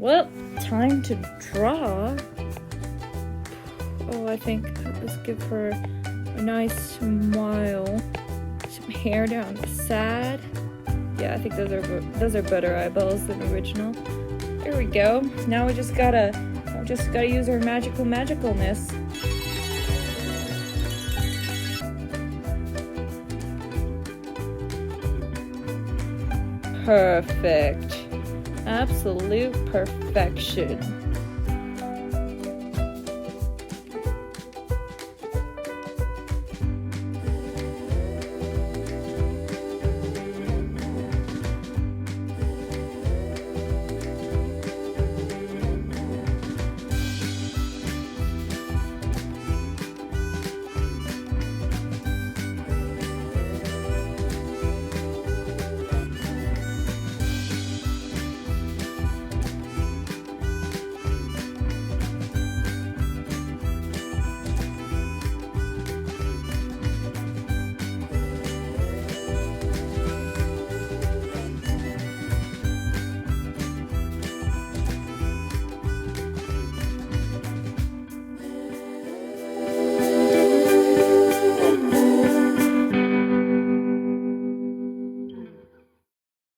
Well, time to draw. Oh, I think let's give her a nice smile. Some hair down the side. Yeah, I think those are better eyeballs than original. There we go. Now we just gotta use our magicalness. Perfect. Absolute perfection.